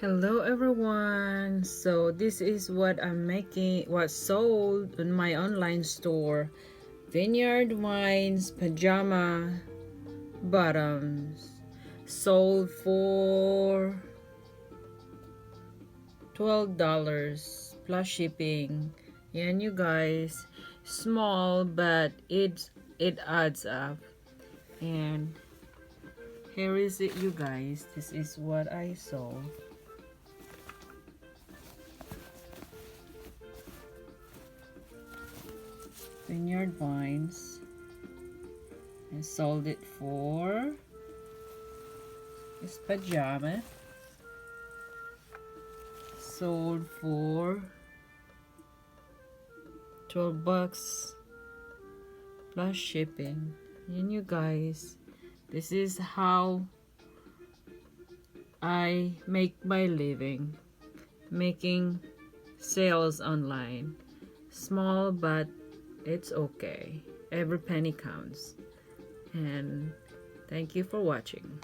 Hello everyone. So this is what I'm making, what sold on my online store. Vineyard wines pajama bottoms sold for $12 plus shipping. And you guys, small but it adds up. And here is it, you guys. This is what I sold. Vineyard wines, and sold it for this pajama sold for $12 plus shipping. And you guys, this is how I make my living, making sales online. Small, but it's okay. Every penny counts. And thank you for watching.